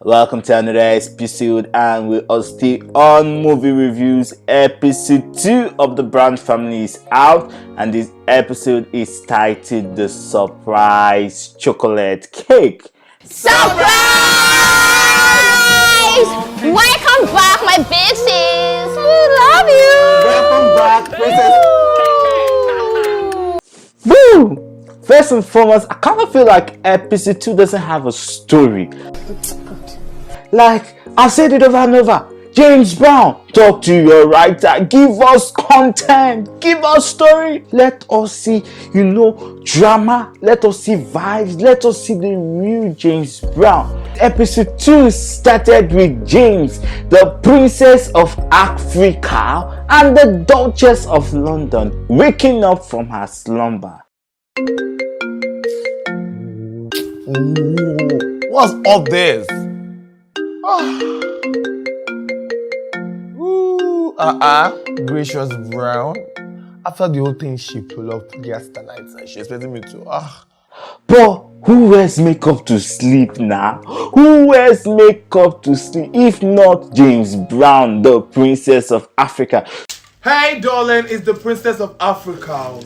Welcome to another episode, and we are still on movie reviews. Episode 2 of the Brown family is out, and this episode is titled The Surprise Chocolate Cake. Surprise! Welcome back, my big sis. We love you. Welcome back, princess. Woo! First and foremost, I kind of feel like episode 2 doesn't have a story. Like, I've said it over and over. James Brown, talk to your writer. Give us content. Give us story. Let us see, drama. Let us see vibes. Let us see the real James Brown. Episode 2 started with James, the Princess of Africa and the Duchess of London, waking up from her slumber. Ooh, what's all this? Gracious Brown. After the whole thing she pulled up yesterday night, and she expected me to. But who wears makeup to sleep now? Who wears makeup to sleep if not James Brown, the Princess of Africa? Hey, darling, it's the Princess of Africa.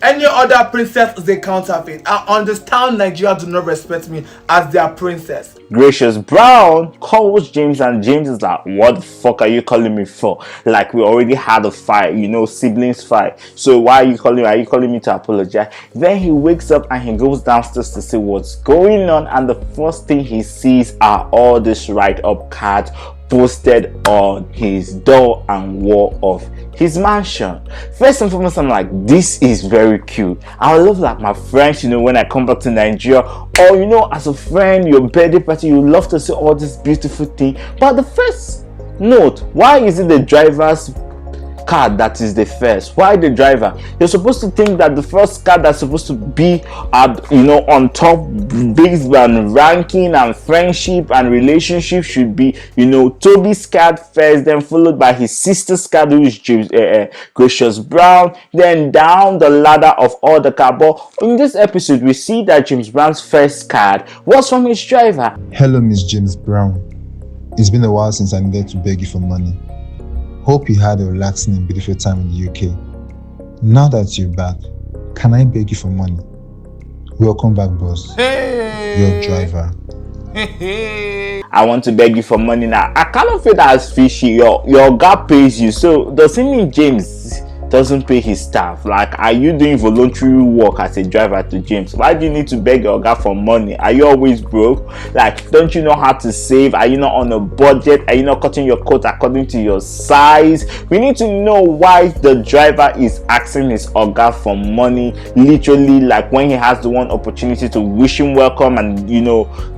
Any other princess is a counterfeit. I understand Nigeria do not respect me as their princess. Gracious Brown calls James, and James is like, what the fuck are you calling me for? Like, we already had a fight, siblings fight. So why are you calling me? Are you calling me to apologize? Then he wakes up and he goes downstairs to see what's going on, and the first thing he sees are all these write-up cards posted on his door and wall of his mansion. First and foremost, I'm like, this is very cute. I love like my friends, when I come back to Nigeria, or as a friend, your birthday party, you love to see all this beautiful thing. But the first note, why is it the driver's card that is the first? Why the driver? You're supposed to think that the first card that's supposed to be on top based on ranking and friendship and relationship should be Toby's card first, then followed by his sister's card, who is James Gracious Brown, then down the ladder of all the cards. But in this episode we see that James Brown's first card was from his driver. Hello, Miss James Brown. It's been a while since I needed to beg you for money. Hope you had a relaxing and beautiful time in the UK. Now that you're back, can I beg you for money? Welcome back, boss. Hey. Your driver. I want to beg you for money now. I kind of feel that as fishy. Your guy pays you, so does it mean James doesn't pay his staff? Like, are you doing voluntary work as a driver to James? Why do you need to beg your guy for money? Are you always broke? Like, don't you know how to save? Are you not on a budget? Are you not cutting your coat according to your size? We need to know why the driver is asking his oga for money, literally, like when he has the one opportunity to wish him welcome and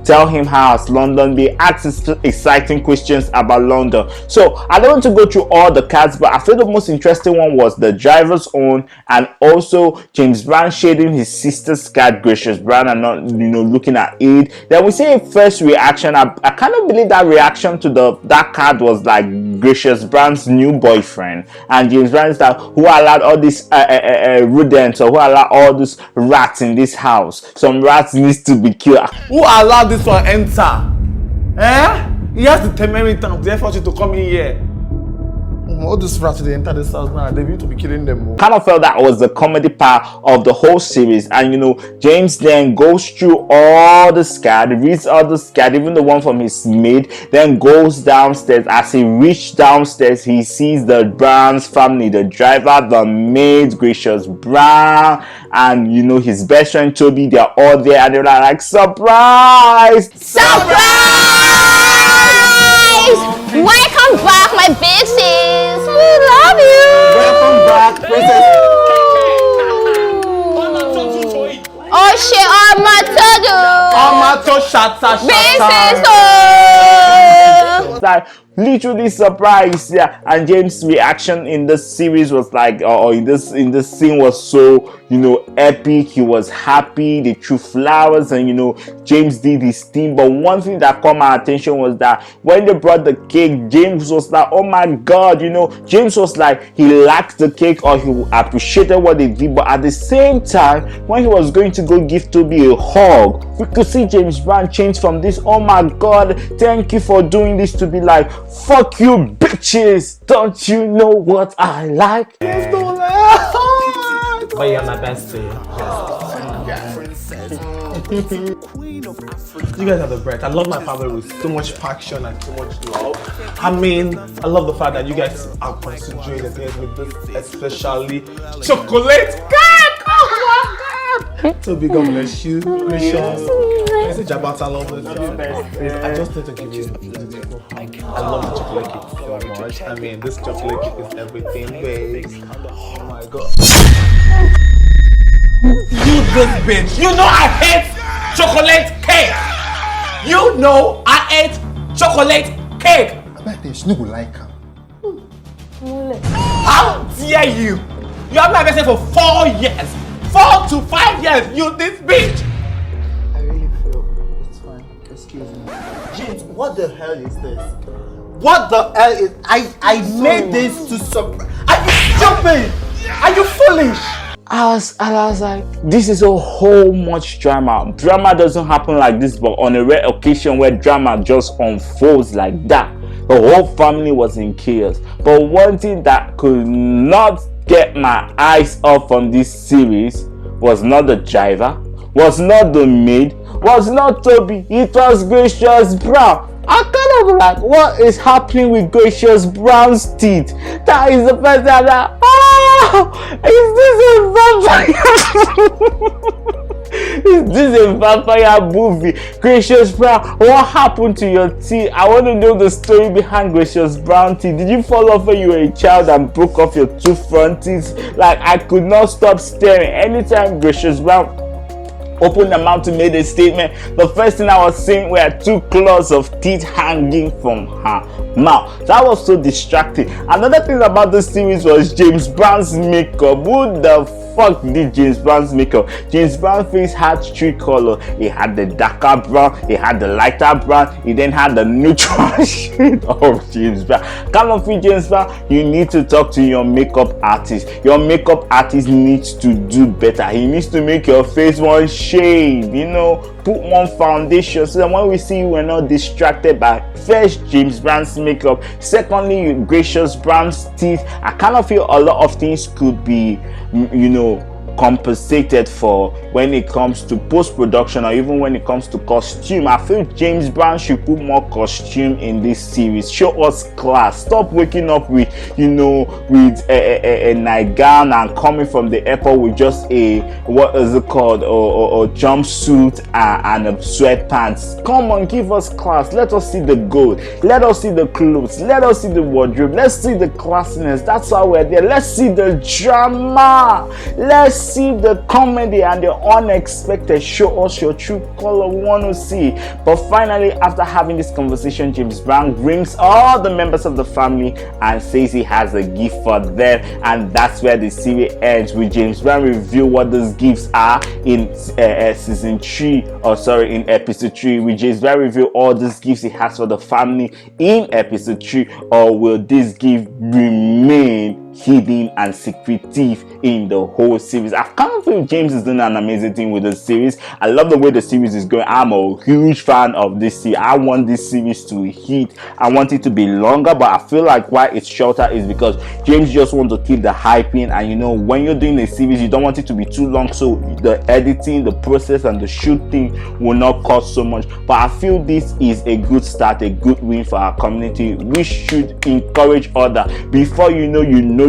tell him how has London been, ask exciting questions about London. So I don't want to go through all the cards, but I feel the most interesting one was the driver's own, and also James Brown shading his sister's card, Gracious Brown, and not looking at it. Then we see a first reaction. I kind of believe that reaction to that card was like Gracious Brown's new boyfriend, and James Brown is like, who allowed all these rodents, or who allowed all these rats in this house? Some rats needs to be killed. Who allowed this one enter? He has to tell me time the effort to come in here. All these rats, they enter this house now, they need to be killing them. Kind of felt that was the comedy part of the whole series, and James then goes through all the scad, reads all the scad, even the one from his maid, then goes downstairs. As he reached downstairs, he sees the Brown's family, the driver, the maid, Gracious Brown, and his best friend Toby. They're all there, and they're like, surprise! Surprise! Welcome back, my big sis. We love you. Welcome back, princess. Oh shit, Amato shata. Like, literally surprised. Yeah, and James' reaction in this series was like, or in this scene was so, epic. He was happy. They threw flowers, and James did his thing. But one thing that caught my attention was that when they brought the cake, James was like, oh my god, James was like, he liked the cake or he appreciated what they did, but at the same time, when he was going to go give Toby a hug, we could see James Brown change from this, oh my god, thank you for doing this, to be like, fuck you bitches, don't you know what I like? But you're my bestie. You guys are the best. I love my family with so much passion and so much love. I mean, I love the fact that you guys are considering the things with this, especially chocolate cake. Oh my god! So big, God bless you. Message about I love this. I just need to give you. I love the chocolate cake so much. I mean, this chocolate cake is everything, babe. Oh my god. You this bitch. You know I hate chocolate cake. You know I ate chocolate cake. I bet there's no like her. How dare you? You have my message for 4 years. 4 to 5 years. You this bitch. I really feel it's fine. Excuse me. James, what the hell is this? What the hell is I made this to surprise. Are you stupid? Are you foolish? I was like, this is a whole much drama. Drama doesn't happen like this, but on a rare occasion where drama just unfolds like that, the whole family was in chaos. But one thing that could not get my eyes off from this series was not the driver, was not the maid, was not Toby, it was Gracious Brown. I kind of like, what is happening with Gracious Brown's teeth? That is the first time that, is this a vampire movie? Gracious Brown, what happened to your teeth? I want to know the story behind Gracious Brown teeth. Did you fall off when you were a child and broke off your 2 front teeth? Like, I could not stop staring. Anytime Gracious Brown opened her mouth to make a statement, the first thing I was seeing were 2 claws of teeth hanging from her mouth. That was so distracting. Another thing about this series was James Brown's makeup. Who the fuck did James Brown's makeup? James Brown's face had 3 colors. He had the darker brown, he had the lighter brown, he then had the neutral shade of James Brown. Kind of feel James Brown, you need to talk to your makeup artist. Your makeup artist needs to do better. He needs to make your face one shade, put one foundation so that when we see you, we're not distracted by first James Brown's makeup, secondly Gracious Brown's teeth. I kind of feel a lot of things could be compensated for when it comes to post-production or even when it comes to costume. I feel James Brown should put more costume in this series. Show us class. Stop waking up with a nightgown and coming from the airport with just a jumpsuit and a sweatpants. Come on, give us class. Let us see the gold. Let us see the clothes. Let us see the wardrobe. Let's see the classiness. That's why we're there. Let's see the drama. Let's see the comedy and the unexpected. Show us your true color. We want to see. But finally, after having this conversation, James Brown brings all the members of the family and says he has a gift for them, and that's where the series ends, with James Brown reveal what those gifts are in episode 3. With James Brown reveal all these gifts he has for the family in episode 3, or will this gift remain hidden and secretive in the whole series? I kind of feel James is doing an amazing thing with the series. I love the way the series is going. I'm a huge fan of this series. I want this series to hit. I want it to be longer, but I feel like why it's shorter is because James just wants to keep the hype in, and when you're doing a series, you don't want it to be too long, so the editing, the process, and the shooting will not cost so much. But I feel this is a good start, a good win for our community. We should encourage others. Before you know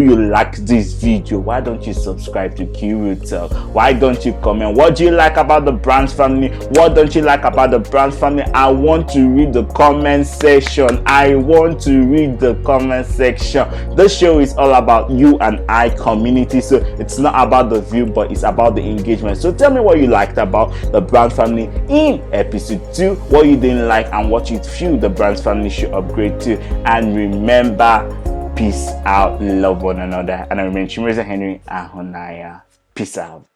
you like this video, why don't you subscribe to Kirutel? Why don't you comment? What do you like about the Brands family? What don't you like about the Brands family? I want to read the comment section. I want to read the comment section. This show is all about you and I community, so it's not about the view, but it's about the engagement. So tell me what you liked about the Brands family in episode 2, what you didn't like, and what you feel the Brands family should upgrade to. And remember, peace out, love one another, and I remain Chimreza Henry Ahonaya. Peace out.